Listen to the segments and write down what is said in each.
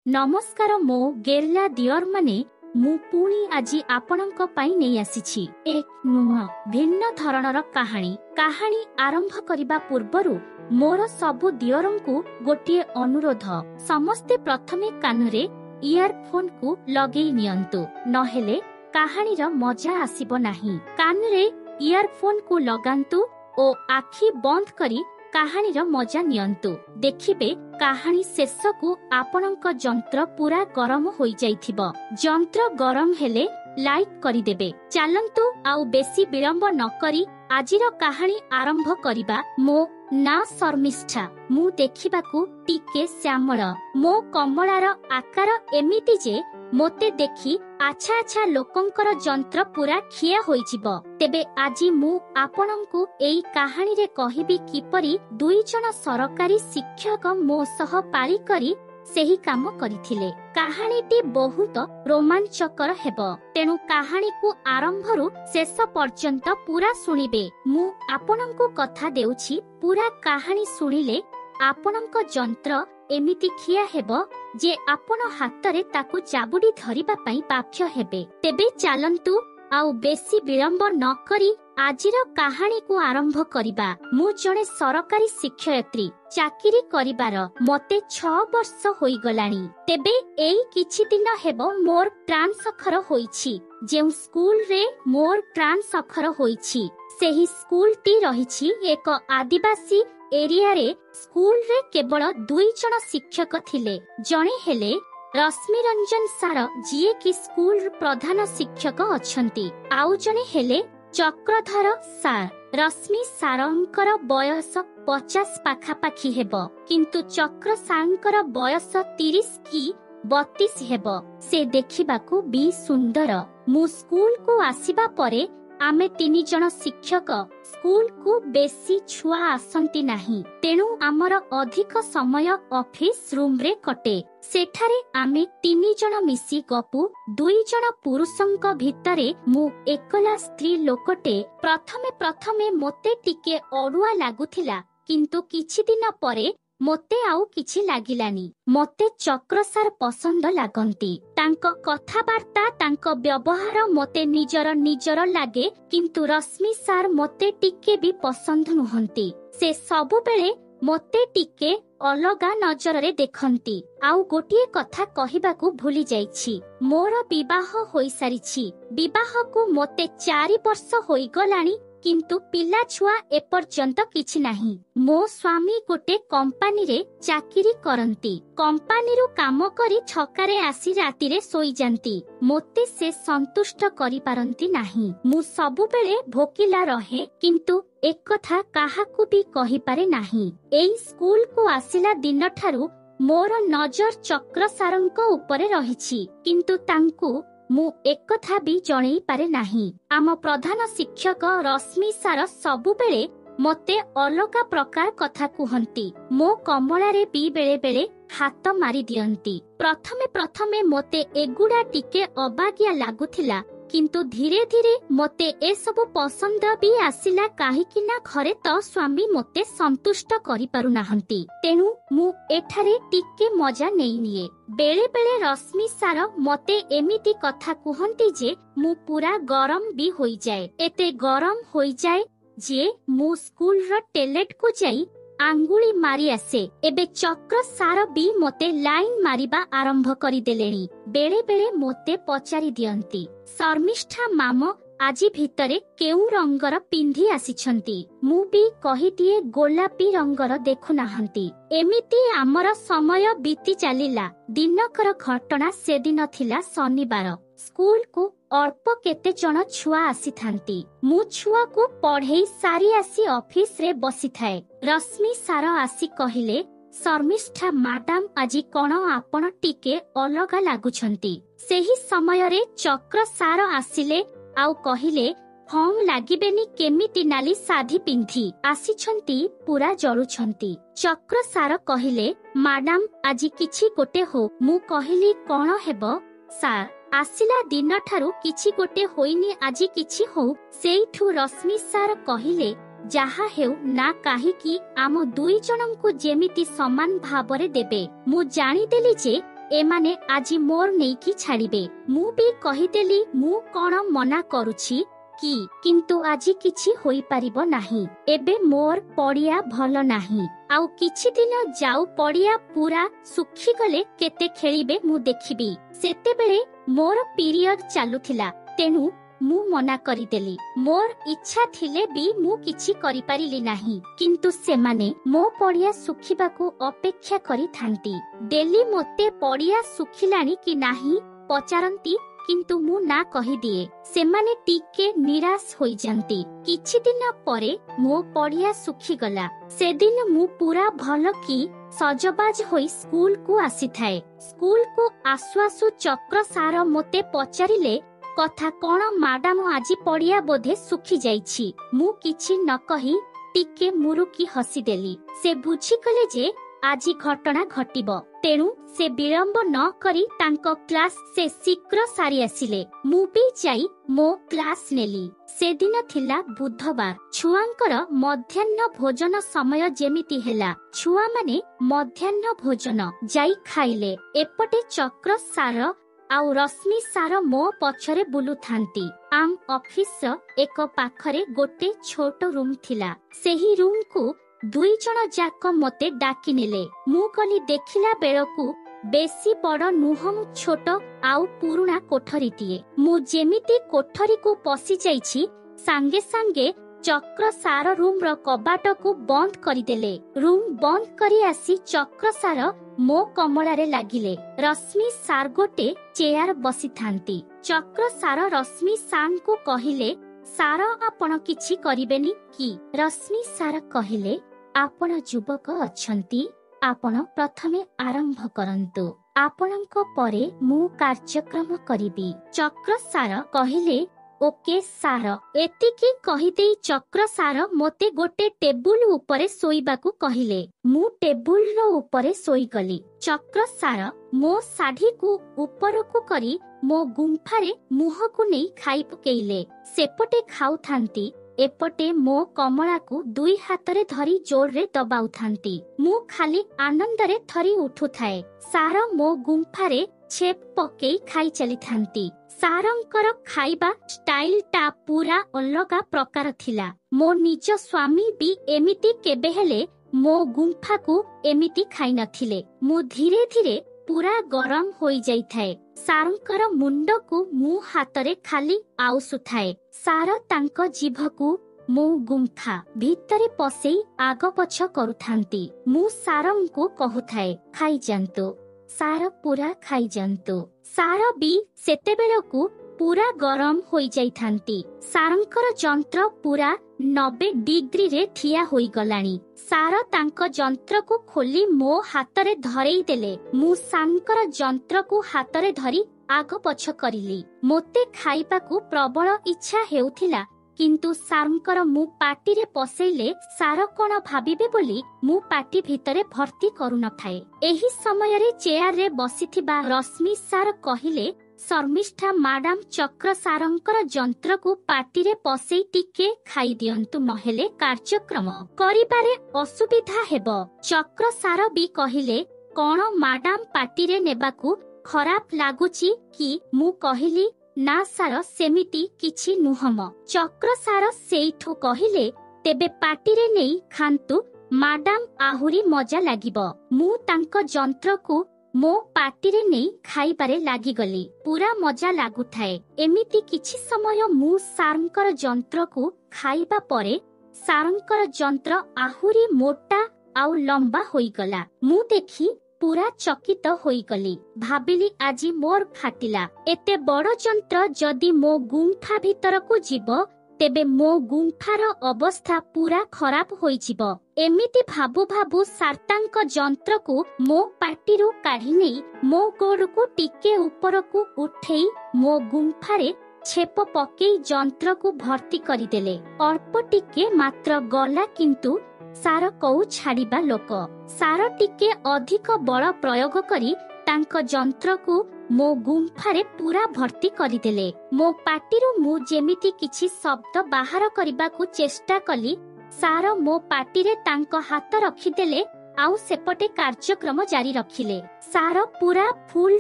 नमस्कार मो गेरिला दियर माने मु पुणी आजी आपणक पई नै आसीछि एक नुआ भिन्न धरणर कहानी आरंभ करिबा पूर्वरु मोर सबु दियरंकु गोटिए अनुरोध समस्ते प्रथमे कानरे इयरफोन को लगेई नियंतु नहेले कहानीर मजा आसीबो नाही। कानरे इयरफोन को लगांतु ओ आखि बंद करी कहानीर मजा नियंतु। देखिबे कहानी शेष को आपणक जंत्र पूरा गरम होई जाइथिबो। जंत्र गरम हेले लाइक करिदेबे। चलंतु आउ बेसी विलंब न करी आजिर कहानी आरंभ करिबा। मो ना शर्मिष्ठा मु देखिबाकू टिके श्यामल मो कमलार आकार एमिति जे मोते देखि आछा आछा लोकंकर जंत्र पूरा खिया होइजिबो। तेबे आजी मु आपणंकु एई कहानी रे कहिबी किपरि दुई जन सरकारी शिक्षक मो सह पारी करी सेही काम करिथिले। कहानीटी बहुत रोमांचकर हेबो, तेणु कहानी को आरंभरु शेष पर्यंत पूरा सुनिबे। मु आपणंकु कथा देउछि पूरा कहानी सुनिले आपणंक जंत्र एमिति खिया हेबो जे आपण हातरे ताकू जाबुडी धरिबा पई बाध्य हेबे। तेबे चलंतु आउ बेसी विलंब न करी आजिर कहानी को आरंभ करिबा। मु जणे सरकारी शिक्षयत्री चाकरी करिबार मते 6 वर्ष होई गलानी। तेबे एई किछि दिन हेबो मोर ट्रांसफर होईछि। जेउ स्कूल रे मोर ट्रांसफर होईछि सेही स्कूल टी रहिछि एक आदिवासी एरिया रे। स्कूल रे केवल 2 जन शिक्षक थिले। जणे हेले रश्मि रंजन सार जिए कि स्कूल प्रधान शिक्षक अछंती। आउ जणे हेले चक्रधर सार। रश्मि सारंकर बयस 50 पाखापाखी हेबो, किंतु चक्र सारंकर बयस 30 कि 32 हेबो। से देखिबाकू भी सुंदर। मु स्कूल को आसीबा परे आमे 3 जन शिक्षक स्कूल को बेसी छुआ आसंती नाही, तेणु आमर अधिक समय ऑफिस रूम रे कटे। सेठारे आमे 3 जन मिसी गपु। 2 जन पुरुषंक भितरे मु एकला स्त्री लोकटे। प्रथमे मोते टिके अडुआ लागुथिला, किंतु किछि दिन परे मोते आउ किछि लागिलानी। मोते चक्र सार पसंद लागंती। तांको कथाबार्ता तांको व्यवहार मोते निजर लागे, किंतु रश्मि सार मोते टिके भी पसंद नुहंती। से सबु बेले मोते टिके अलगा नजर रे देखंती। आउ गोटिए कथा कहिबाकू भूली जाइछि, मोर विवाह होई सारिछि। विवाह को मोते 4 वर्ष होई गलानी, किंतु पिला छुआ एपर्यंत किछि नाही। मो स्वामी गोटे कंपानी रे चाकरी करंती। कंपानी रो काम करी छकारे आसी राती रे सोई जानती। मोते से संतुष्ट करि पारंती नाही। मु सबु बेले भोकिला रहे, किंतु एक कथा काहाकू भी कहि पारे नाही। एई स्कूल को आसिला दिन ठारू मोर नजर चक्र सारंक उपरे रहिछि, किंतु तांकू मु एक कथा भी जणेई पारे नाही। आम प्रधान शिक्षक रश्मि सार सबु बेले मते अलगा प्रकार कथा कुहंती। मो कमला रे भी बेले बेले हाथ मारी दियंती। प्रथमे मोते एगुडा टिके अबागिया लागुथिला, किंतु धीरे धीरे मोते ए सब पसंद भी आसिला। काहेकि ना घरे तो स्वामी मोते संतुष्ट करि पारु नाहंती, तेणु मु एठारे टिके मजा नेई निए। बेले बेले रश्मि सार मोते एमिति कथा कुहंती जे मु पूरा गरम भी होई जाए। एते गरम होई जाए जे मु स्कूल रो टॉयलेट को जाई आंगुली मारी आसे। एबे चक्र सार भी मोते लाइन मारिबा आरंभ करि देलेनी। बेले बेले मोते पचारि दियंती, शर्मिष्ठा मामो आजी भितरे केउ रंगर पिंधी आसीछंती। मु भी कहि दिए गोलापी रंगर देखु नाहंती। एमिति आमर समय बीती चालिला। दिनकर घटना से दिन थिला शनिवार। स्कूल को अल्प केते जन छुआ आसी थांती। मु छुआ को पढ़ेई सारी आसी ऑफिस रे बसी थाए। रश्मि सार आसी कहिले, शर्मिष्ठा मैडम आजी कोन आपण टिके अलगा लागुछंती। सेही समय रे चक्र सार आसिले आउ कहिले, हम लागिबेनी केमिति नाली साधी पिंधी आसीछंती, पूरा जळुछंती। चक्र सार कहिले, मैडम आजी किछि गोटे हो। मु कहिली, कोन हेबो सार? आसिला दिन ठारू किछि गोटे होइनी, आजी किछि हो। सेइठु रश्मि सार कहिले, जहा हेउ ना काहीकि आम 2 जनंकु जेमिति समान भाबरे देबे। मु जानी देली जे एमाने आजी मोर नेकी छाड़िबे। मु भी कहिदेली मु कौन मना करुछि कि किंतु आजी किछि होई परिबो नाही। एबे मोर पड़िया भल नाही। आउ किछि दिन जाऊ पड़िया पूरा सुखी गले केते खेलिबे मु देखिबी। सेतेबेले मोर पीरियड चालुथिला, तेनु मु मना करिदेली। मोर इच्छा थिले भी मु किछि करि परिली नाही, किंतु सेमाने मो पड़िया सुखिबाकू अपेक्षा करि थांती। डेली मोते पड़िया सुखिलानी कि नाही पचारंती, किंतु मु ना कहि दिए। सेमाने टिके निराश होई जानती। किछि दिन परे मो पड़िया सुखी गला। से दिन मु पूरा भल की सजबाज होई स्कूल को आसी थाए। स्कूल को आसु आसु चक्र सार मोते पचारिले कथा कौन मैडम आजी पड़िया बोधे सुखी जाइछि। मु किछि न कहि टिके मुरुकी हसी देली। से बुझी गले जे आजी घटना घटिबो, तेणु से विलंब न करी तांको क्लास से शीघ्र सारी आसिले। मु भी जाई मो क्लास नेली। से दिन थिला बुधवार। छुआंकर मध्याह्न भोजन समय जेमिति हेला, छुआ माने मध्याह्न भोजन जाई खाइले। एपटे चक्र सार आउ रश्मि सार मो पछरे बुलु थांती। आम ऑफिस एक पाखरे गोटे छोट रूम थिला। सेही रूम को दुई जन जाक मते डाकी नेले। मु कली देखिला बेलकू बेसी बड़ नुहम छोट आउ पुरुणा कोठरीटिए। मु जेमिति कोठरी को पसी जाइछि, सांगे सांगे चक्र सार रूम रो कबाट को बंद करिदेले। रूम बंद करी आसी चक्र सार मो कमलारे लागिले। रश्मि सार गोटे चेयर बसी थांती। चक्र सार रश्मि सार को कहिले, सार आपण किछि करिबेनी कि? रश्मि सार कहिले, आपण युवक अछंती, आपण प्रथमे आरंभ करंतु, आपणଙ୍କ परे मु कार्यक्रम करिबी। चक्र सार कहिले, ओके सार। एतिकी कहिदेई चक्र सार मोते गोटे टेबुल उपरे सोइबाकू कहिले। मु टेबुल रो उपरे सोई गली। चक्र सार मो साढ़ी को ऊपर को करी मो गुंफारे मुह को नहीं खाई पकेइले। सेपटे खाऊ थांती, एपटे मो कमला को दुई हाथरे धरी जोर रे दबाउ थांती। मु खाली आनंदरे थरी उठु थाए। सार मो गुंफारे छेप पकेई खाई चली थांती। सारंकर खाइबा स्टाइल टा पूरा अलगा प्रकार थिला। मो निज स्वामी भी एमिति केबे हेले मो गुंफा को एमिति खाई नथिले। मु धीरे धीरे पूरा गरम होई जाई थाए। सारंकर मुंड को मु हातरे खाली आउसु थाए। सार तांको जीभ को मो गुंफा भीतरे पसेई आग पछ करुथांती। मु सारं को कहूथाए, खाई जांतु। सार पूरा खाई जांतु। सार भी सेतेबेलकू पूरा गरम होई जाई थांती। सारंकर जंत्र पूरा 90 डिग्री रे थिया होई गलानी। सार तांको जंत्र को खोली मो हातरे धरेई देले। मु सारंकर जंत्र को हातरे धरी आग पछ करिली। मोते खाइबा को प्रबल इच्छा हेउथिला, किंतु सारंकर मु पाटी रे पसेइले सार कोन भाबिबे बोली मु पाटी भितरे भर्ती करू न थाए। एही समय रे चेयर रे बसिथिबा रश्मि सार कहिले, शर्मिष्ठा मैडम चक्र सारंकर जंत्र को पाटी रे पसेई टिके खाई दियंतु, नहेले कार्यक्रम करिबारे असुविधा हेबो। चक्र सार भी कहिले, कोन मैडम पाटी रे नेबाकू खराब लागुची कि? मु कहिली, ना सार सेमिति किछि नुहम। चक्र सार सेइठु कहिले, तेबे पाटी रे नेई खांतु, मैडम आहुरी मजा लागिबो। मु तांको जंत्र को मो पाटी रे नेई खाइबारे लागि गली। पूरा मजा लागु थाए। एमिति किछि समय मु सारंकर जंत्र को खाइबा परे सारंकर जंत्र आहुरी मोटा आउ लंबा होई गला। मु देखी पूरा चकित होई गली। भाबिली आजी मोर फाटिला। एते बड़ जंत्र जदि मो गुंफा भीतर को जीवो, तेबे मो गुंफार अवस्था पूरा खराब होई जीवो। एमिति भाबु भाबु सार्तांक जंत्र को मो पाटीरू काढ़ी नेई मो गोड़ को टिके ऊपर को उठेई मो गुंफारे छेप पकेई जंत्र को भर्ती करिदेले। अल्प टिके मात्र गला, किंतु सार कौ छाड़िबा लोक। सार टिके अधिक बल प्रयोग करी तांक जंत्र को मो गुंफारे पूरा भर्ती करिदेले। मो पाटीरू मु जेमिति किछि शब्द बाहर करबा को चेष्टा कली। सार मो पाटी रे तांको हाथ रखिदेले आउ सेपटे कार्यक्रम जारी रखिले। सार पूरा फुल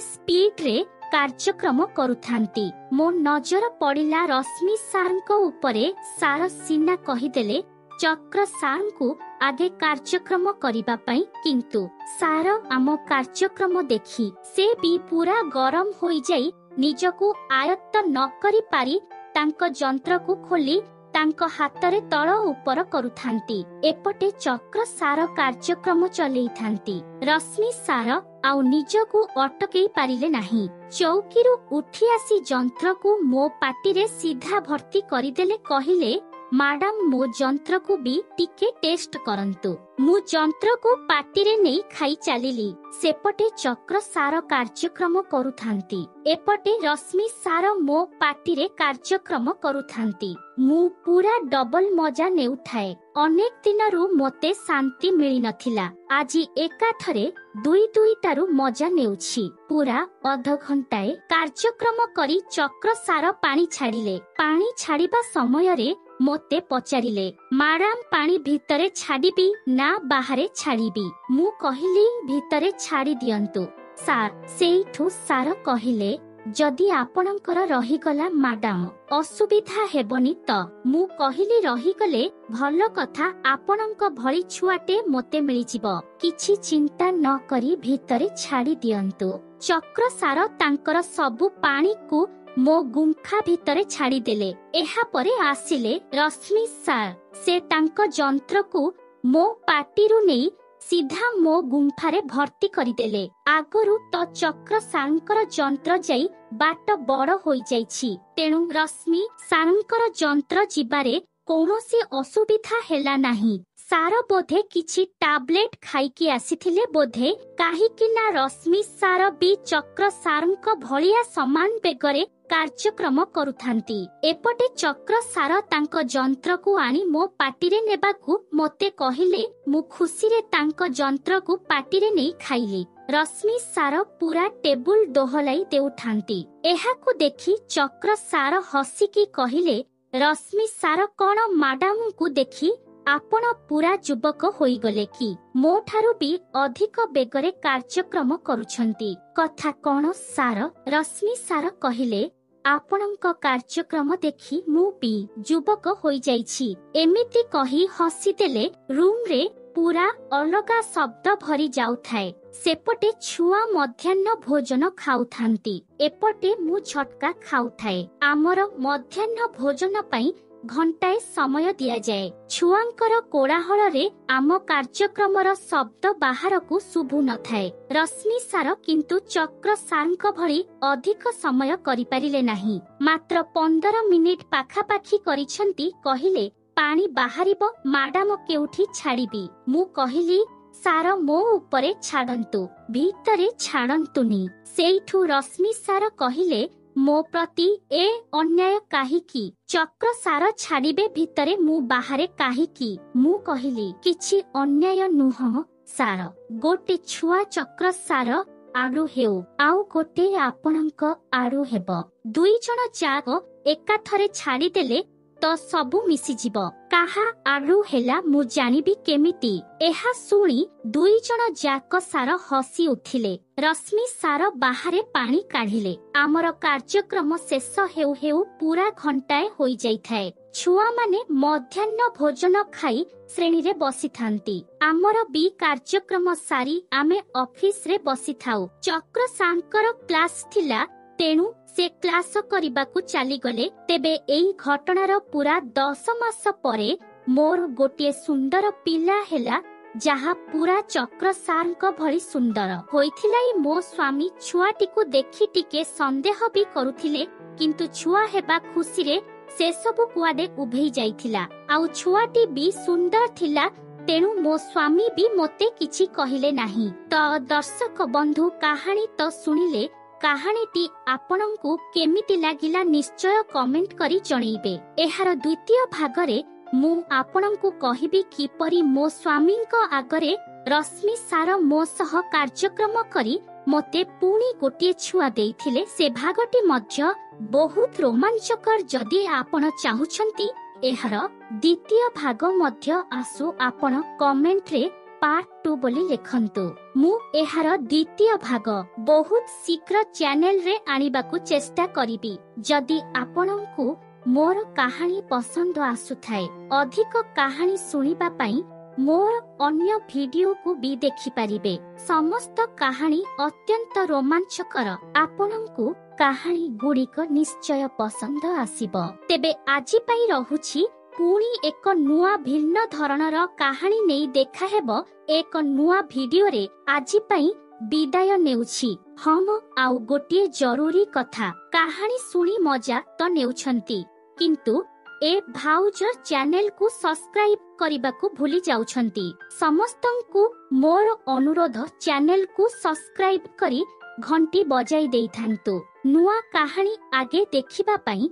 स्पीड रे कार्यक्रम करुथांती। मो नजर पड़िला रश्मि सारंको उपरे। सार सीना कहिदेले चक्र सारंकु आगे कार्यक्रम करिबा पई, किंतु सार आम कार्यक्रम देखि से भी पूरा गरम होई जाई निजकु आयत्त न करि पारि तांको जंत्र को खोली तांको हातरे तळ उपर करुथांती। एपटे चक्र सार कार्यक्रम चलेई थांती। रश्मि सार आउ निजकु अटकेई पारिले नाही। चौकीरु उठी आसी जंत्र को मो पाटिरे सीधा भर्ती करिदेले। कहिले मैडम मो जंत्र को भी टिके टेस्ट करंतु। मु जंत्र को पाटिरे नहीं खाई चलिली। सेपटे चक्र सार कार्यक्रम करुथांती। एपटे रश्मि सार मो पाटिरे कार्यक्रम करुथांती। मु पूरा डबल मजा नेउठाए। अनेक दिनरु मोते शांति मिली नथिला। आजी एकाथरे दुईटारु मजा नेउछि। पूरा अध घंटाए कार्यक्रम करी चक्र सार पानी छाड़िले। पानी छाड़िबा समय रे मोते पचारिले, मैडम पानी भितरे छाड़िबी ना बाहरे छाड़िबी? मु कहिली भितरे छाड़ी दियंतु सार। सेइठु सार कहिले जदि आपणकर रहीगला मैडम असुविधा हेबनी त? मु कहिली रहीगले भल कथा, आपणक भली छुआटे मोते मिलिजिब। किछि चिंता न करी भितरे छाड़ी दियंतु। चक्र सार तांकर सबु पानी को मो गुंफा भितरे छाड़ी देले। एहा परे आसिले रश्मि सार। से तांको जंत्र को मो पाटिरु नेई सीधा मो गुंफारे भर्ती करिदेले। आगरु तो चक्र सारंकर जंत्र जाई बाट बड़ होई जाईछि, तेणु रश्मि सारंकर जंत्र जिबारे कौनसी असुविधा हेला नाही। सार बोधे किछि टैबलेट खाइकी आसीथिले बोधे, काहिकि ना रश्मि सार भी चक्र सारंक भलिया समान बेगरे कार्यक्रम करुथांती। एपटे चक्र सार तांको जंत्र को आनी मो पाटिरे नेबाकू मोते कहिले। मु खुशी रे तांको जंत्र को पाटिरे नेई खाइली। रश्मि सार पूरा टेबुल दोहलाई देउठांती। एहाकू देखि चक्र सार हसिकी कहिले, रश्मि सार कोन मैडम को देखि आपण पूरा युवक होई गले कि मो ठारू भी अधिक बेगरे कार्यक्रम करुछंती। कथा कोन सार? रश्मि सार कहिले आपणक कार्यक्रम देखि मु भी युवक होई जाईछि। एमिति कही हसिदेले। रूम रे पूरा अलगा शब्द भरी जाउथाए। सेपटे छुआ मध्याह्न भोजन खाउथांती। एपटे मु झटका खाउथाए। आमर मध्याह्न भोजन पई घंटाए समय दिया जाए। छुआंकर कोलाहल रे आम कार्यक्रमर शब्द बाहर को शुभु न थाए। रश्मि सार किंतु चक्र सारंक भली अधिक समय करि पारिले नाही। मात्र 15 मिनिट पाखापाखी करिछंती। कहिले पानी बाहरिबो, मैडम केउठी छाड़िबी? मु कहिली सार मो उपरे छाड़ंतु, भीतरे छाड़ंतुनी। सेइठु रश्मि सार कहिले मो प्रति ए अन्याय काहिकी? चक्र सार छाड़िबे भितरे मु बाहरे काहिकी? मु कहिली किछि अन्याय नुह सार। गोटे छुआ चक्र सार आडु हेउ, आउ गोटे आपणक आडु हेब। दुई जण जाक एकाथरे छाड़ी देले तो सबु मिसी जिवो। काहा आडु हेला मु जानिबी केमिति? एहा सुनी दुई जण जाक सार हसी उठिले। रश्मि सार बाहरे पानी काढिले। आमर कार्यक्रम शेष हेउ हेउ पूरा घंटाए होई जाइथाए। छुआ माने मध्याह्न भोजन खाई श्रेणी रे बसी थांती। आमर भी कार्यक्रम सारी आमे ऑफिस रे बसी थाउ। चक्र सांकर क्लास थिला, तेणु से क्लास करिबाकू चली गले। तेबे एई घटनार पूरा 10 मास परे मोर गोटे सुंदर पिला हेला, जहा पूरा चक्र सारंक भली सुंदर होइथिला। मो स्वामी छुआटी को देखि टिके संदेह भी करुथिले, किंतु छुआ हेबा खुशी रे से सबु कुआडे उभेई जाइथिला। आउ छुआटी भी सुंदर थिला, तेणु मो स्वामी भी मोते किछि कहिले नाही। तो दर्शक बंधु कहानी तो सुनिले। कहानीटी आपणଙ୍କୁ केमिति लागिला निश्चय कमेंट करी जणैबे। एहार द्वितीय भागरे मु आपणଙ୍କୁ कहिबी किपरि मो स्वामीଙ୍କ आगरे रश्मि सार मो सह कार्यक्रम करी मोते पुणी गोटे छुआ देइथिले। से भागटी मध्य बहुत रोमांचकर। जदि आपण चाहुछंती एहार द्वितीय भाग मध्य आसु, आपण कमेंट रे पार्ट 2 बोली लिखंतु। मु एहार द्वितीय भाग बहुत शीघ्र चैनल रे आनिबाकु चेष्टा करिबी। जदि आपनंकु मोर कहानी पसंद आसुथाए अधिक कहानी सुनिबा पई मोर अन्य वीडियो को भी देखि पारिबे। समस्त कहानी अत्यंत रोमांचकर। आपनंकु कहानी गुड़िक निश्चय पसंद आसिबो। तेबे आजि पई रहुछि पुणी एक नुआ भिन्न धरणर कहानी नहीं देखा हेबो एक नुआ वीडियो रे। आजि पई विदाय नेउछि। हम आउ गोटिए जरूरी कथा कहानी सुनी मजा तो नेउछंती किंतु ए भाउज चैनल को सब्सक्राइब करने को भूली जाउछंती। समस्तंकु मोर अनुरोध चैनल को सब्सक्राइब करी घंटी बजाई देइथांतु। नुआ कहानी आगे देखिबा पई